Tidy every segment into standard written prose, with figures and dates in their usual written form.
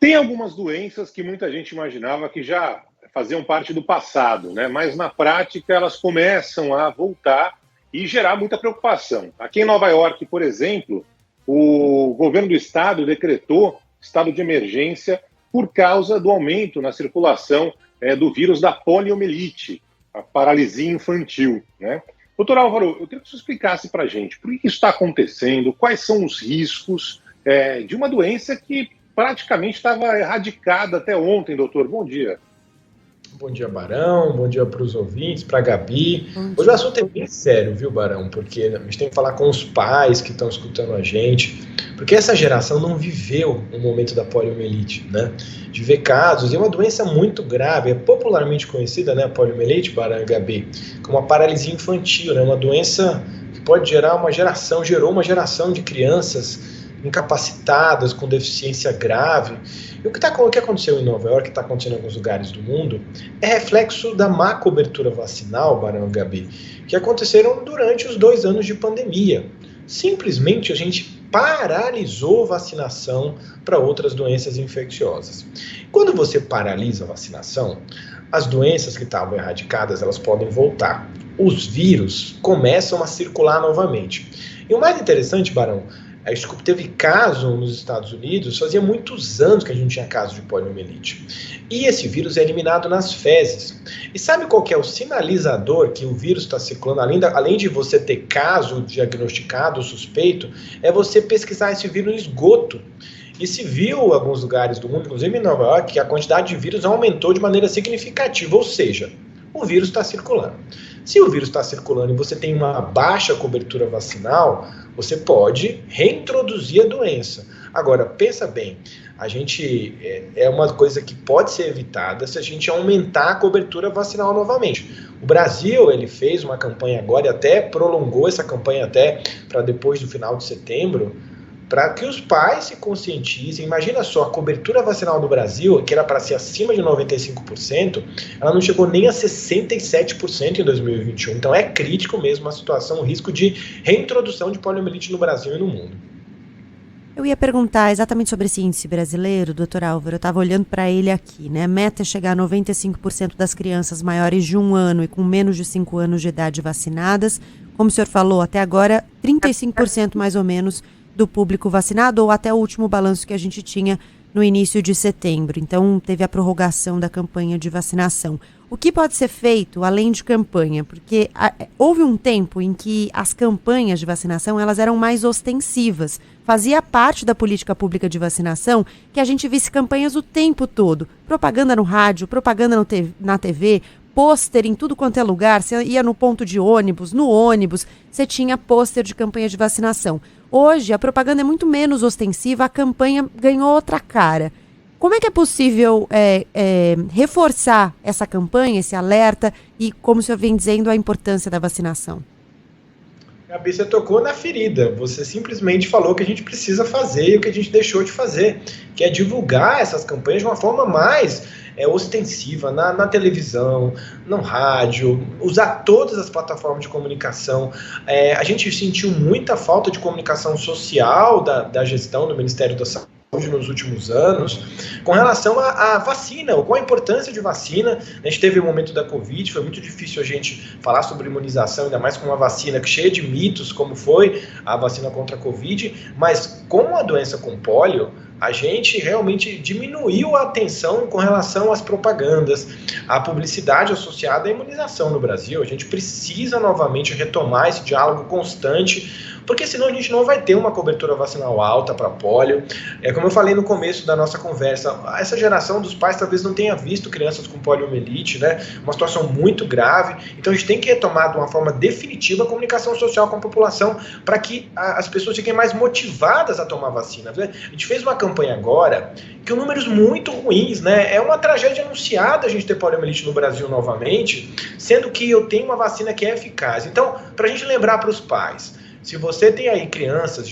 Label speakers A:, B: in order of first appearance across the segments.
A: Tem algumas doenças que muita gente imaginava que já faziam parte do passado, né? Mas na prática elas começam a voltar e gerar muita preocupação. Aqui em Nova York, por exemplo, o governo do estado decretou estado de emergência por causa do aumento na circulação do vírus da poliomielite, a paralisia infantil, né? Doutor Álvaro, eu queria que você explicasse para a gente por que isso está acontecendo, quais são os riscos de uma doença que praticamente estava erradicada até ontem, doutor. Bom dia.
B: Bom dia, Barão. Bom dia para os ouvintes, para a Gabi. Hoje o assunto é bem sério, viu, Barão? Porque a gente tem que falar com os pais que estão escutando a gente, porque essa geração não viveu o momento da poliomielite, né? De ver casos, e é uma doença muito grave, é popularmente conhecida, né, a poliomielite, Barão e Gabi, como a paralisia infantil, né? Uma doença que pode gerou uma geração de crianças incapacitadas, com deficiência grave. E o que aconteceu em Nova York, que está acontecendo em alguns lugares do mundo, é reflexo da má cobertura vacinal, Barão e Gabi, que aconteceram durante os 2 anos de pandemia. Simplesmente a gente paralisou vacinação para outras doenças infecciosas. Quando você paralisa a vacinação, as doenças que estavam erradicadas, elas podem voltar. Os vírus começam a circular novamente. E o mais interessante, Barão, teve caso nos Estados Unidos, fazia muitos anos que a gente tinha caso de poliomielite. E esse vírus é eliminado nas fezes. E sabe qual que é o sinalizador que o vírus está circulando? Além de você ter caso diagnosticado, suspeito, é você pesquisar esse vírus no esgoto. E se viu em alguns lugares do mundo, inclusive em Nova York, que a quantidade de vírus aumentou de maneira significativa, ou seja, o vírus está circulando. Se o vírus está circulando e você tem uma baixa cobertura vacinal, você pode reintroduzir a doença. Agora, pensa bem, a gente é uma coisa que pode ser evitada se a gente aumentar a cobertura vacinal novamente. O Brasil, ele fez uma campanha agora e até prolongou essa campanha até para depois do final de setembro, para que os pais se conscientizem. Imagina só, a cobertura vacinal do Brasil, que era para ser acima de 95%, ela não chegou nem a 67% em 2021. Então é crítico mesmo a situação, o risco de reintrodução de poliomielite no Brasil e no mundo.
C: Eu ia perguntar exatamente sobre esse índice brasileiro, doutor Álvaro. Eu estava olhando para ele aqui, né? A meta é chegar a 95% das crianças maiores de 1 ano e com menos de 5 anos de idade vacinadas. Como o senhor falou, até agora, 35% mais ou menos do público vacinado, ou até o último balanço que a gente tinha no início de setembro. Então, teve a prorrogação da campanha de vacinação. O que pode ser feito além de campanha? Porque houve um tempo em que as campanhas de vacinação elas eram mais ostensivas. Fazia parte da política pública de vacinação que a gente visse campanhas o tempo todo. Propaganda no rádio, propaganda na TV, pôster em tudo quanto é lugar. Você ia no ponto de ônibus, no ônibus, você tinha pôster de campanha de vacinação. Hoje, a propaganda é muito menos ostensiva, a campanha ganhou outra cara. Como é que é possível reforçar essa campanha, esse alerta e, como o senhor vem dizendo, a importância da vacinação?
B: Gabi, você tocou na ferida. Você simplesmente falou o que a gente precisa fazer e o que a gente deixou de fazer, que é divulgar essas campanhas de uma forma mais ostensiva, na televisão, no rádio, usar todas as plataformas de comunicação. A gente sentiu muita falta de comunicação social da gestão do Ministério da Saúde nos últimos anos, com relação à vacina, ou com a importância de vacina. A gente teve o momento da Covid, foi muito difícil a gente falar sobre imunização, ainda mais com uma vacina cheia de mitos, como foi a vacina contra a Covid, mas com a doença com pólio, a gente realmente diminuiu a atenção com relação às propagandas, à publicidade associada à imunização no Brasil. A gente precisa novamente retomar esse diálogo constante, porque senão a gente não vai ter uma cobertura vacinal alta para pólio. Como eu falei no começo da nossa conversa, essa geração dos pais talvez não tenha visto crianças com poliomielite, né? Uma situação muito grave. Então a gente tem que retomar de uma forma definitiva a comunicação social com a população para que as pessoas fiquem mais motivadas a tomar vacina. A gente fez uma campanha agora com números muito ruins, né? É uma tragédia anunciada a gente ter poliomielite no Brasil novamente, sendo que eu tenho uma vacina que é eficaz. Então, para a gente lembrar para os pais, se você tem aí crianças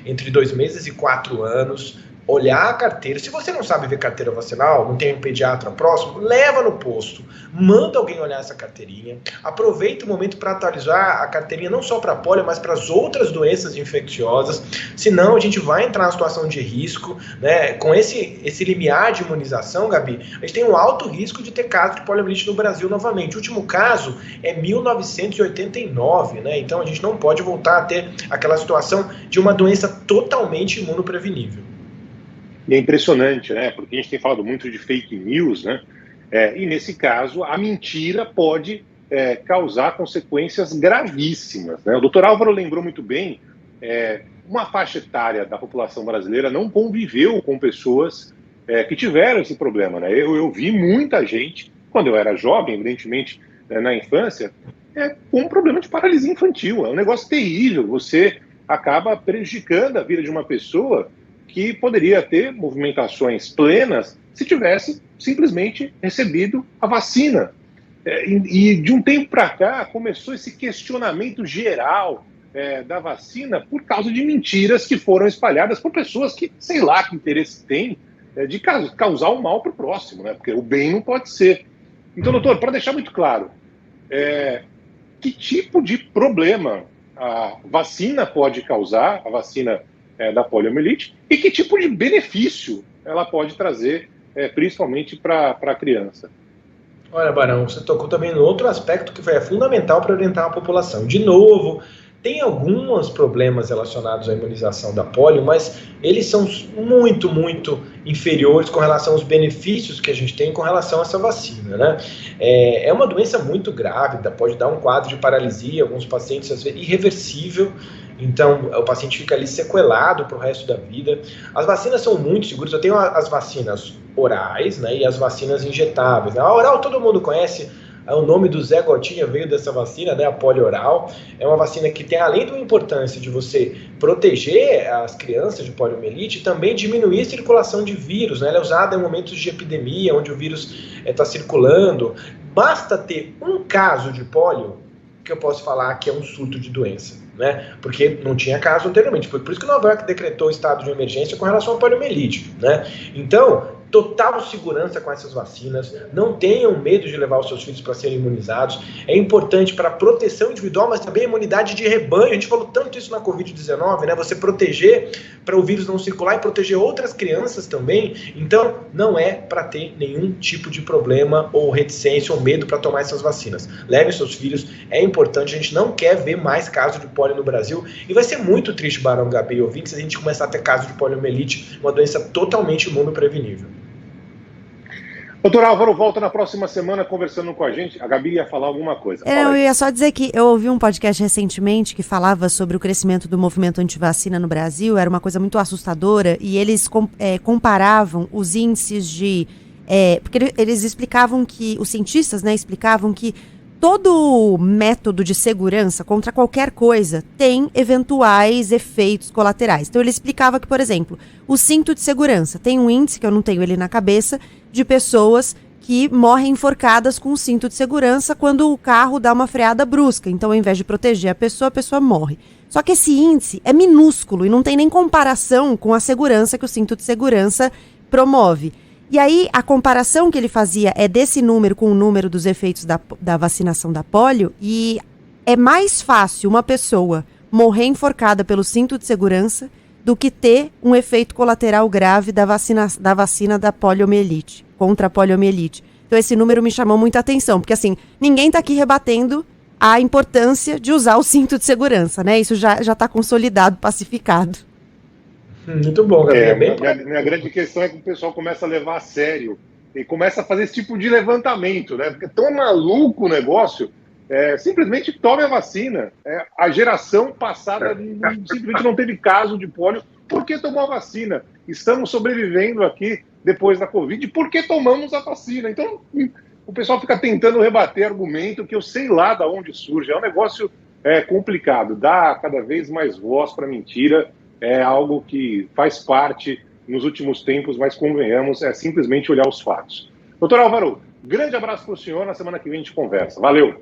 B: entre 2 meses e 4 anos, olhar a carteira. Se você não sabe ver carteira vacinal, não tem um pediatra próximo, leva no posto, manda alguém olhar essa carteirinha, aproveita o momento para atualizar a carteirinha não só para polio, mas para as outras doenças infecciosas, senão a gente vai entrar numa situação de risco, né? Com esse limiar de imunização, Gabi, a gente tem um alto risco de ter caso de poliomielite no Brasil novamente. O último caso é 1989, né? Então a gente não pode voltar a ter aquela situação de uma doença totalmente imunoprevenível.
A: E é impressionante, né? Porque a gente tem falado muito de fake news, né? E nesse caso, a mentira pode causar consequências gravíssimas, né? O doutor Álvaro lembrou muito bem, uma faixa etária da população brasileira não conviveu com pessoas que tiveram esse problema, né? Eu vi muita gente, quando eu era jovem, evidentemente, na infância, com um problema de paralisia infantil. É um negócio terrível, você acaba prejudicando a vida de uma pessoa que poderia ter movimentações plenas se tivesse simplesmente recebido a vacina. E de um tempo para cá começou esse questionamento geral da vacina por causa de mentiras que foram espalhadas por pessoas que, sei lá, que interesse tem de causar o mal para o próximo, né? Porque o bem não pode ser. Então, doutor, para deixar muito claro, que tipo de problema a vacina pode causar, a vacina da poliomielite, e que tipo de benefício ela pode trazer, principalmente para a criança?
B: Olha, Barão, você tocou também no outro aspecto que foi fundamental para orientar a população. De novo, tem alguns problemas relacionados à imunização da polio, mas eles são muito, muito inferiores com relação aos benefícios que a gente tem com relação a essa vacina, né? É uma doença muito grávida, pode dar um quadro de paralisia, alguns pacientes às vezes irreversível. Então, o paciente fica ali sequelado para o resto da vida. As vacinas são muito seguras. Eu tenho as vacinas orais, né, e as vacinas injetáveis. A oral todo mundo conhece, o nome do Zé Gotinha veio dessa vacina, né, a polio oral. É uma vacina que tem, além da importância de você proteger as crianças de poliomielite, também diminuir a circulação de vírus, né? Ela é usada em momentos de epidemia, onde o vírus está circulando. Basta ter um caso de polio que eu posso falar que é um surto de doença, né? Porque não tinha caso anteriormente. Foi por isso que Nova York decretou estado de emergência com relação à poliomielite, né? Então, total segurança com essas vacinas, não tenham medo de levar os seus filhos para serem imunizados, é importante para a proteção individual, mas também a imunidade de rebanho. A gente falou tanto isso na Covid-19, né? Você proteger para o vírus não circular e proteger outras crianças também. Então, não é para ter nenhum tipo de problema ou reticência ou medo para tomar essas vacinas. Levem seus filhos, é importante, a gente não quer ver mais casos de polio no Brasil, e vai ser muito triste, Barão, Gabi e ouvintes, se a gente começar a ter casos de poliomielite, uma doença totalmente imunoprevenível.
A: Doutor Álvaro, volta na próxima semana conversando com a gente. A Gabi ia falar alguma coisa.
C: Eu ia só dizer que eu ouvi um podcast recentemente que falava sobre o crescimento do movimento antivacina no Brasil. Era uma coisa muito assustadora e eles comparavam os índices de... porque eles explicavam que... Os cientistas, né, explicavam que todo método de segurança contra qualquer coisa tem eventuais efeitos colaterais. Então ele explicava que, por exemplo, o cinto de segurança tem um índice, que eu não tenho ele na cabeça, de pessoas que morrem enforcadas com o cinto de segurança quando o carro dá uma freada brusca. Então, ao invés de proteger a pessoa morre. Só que esse índice é minúsculo e não tem nem comparação com a segurança que o cinto de segurança promove. E aí, a comparação que ele fazia é desse número com o número dos efeitos da vacinação da polio, e é mais fácil uma pessoa morrer enforcada pelo cinto de segurança do que ter um efeito colateral grave da vacina da poliomielite, contra a poliomielite. Então, esse número me chamou muita atenção, porque assim, ninguém está aqui rebatendo a importância de usar o cinto de segurança, né? Isso já está consolidado, pacificado.
B: Muito bom, Gabriel.
A: Minha grande questão é que o pessoal começa a levar a sério e começa a fazer esse tipo de levantamento, né? Porque é tão maluco o negócio, simplesmente tome a vacina. A geração passada simplesmente não teve caso de polio porque tomou a vacina. Estamos sobrevivendo aqui depois da Covid porque tomamos a vacina. Então, o pessoal fica tentando rebater argumento que eu sei lá de onde surge. É um negócio complicado, dá cada vez mais voz para mentira. É algo que faz parte nos últimos tempos, mas convenhamos, é simplesmente olhar os fatos. Doutor Álvaro, grande abraço para o senhor, na semana que vem a gente conversa. Valeu!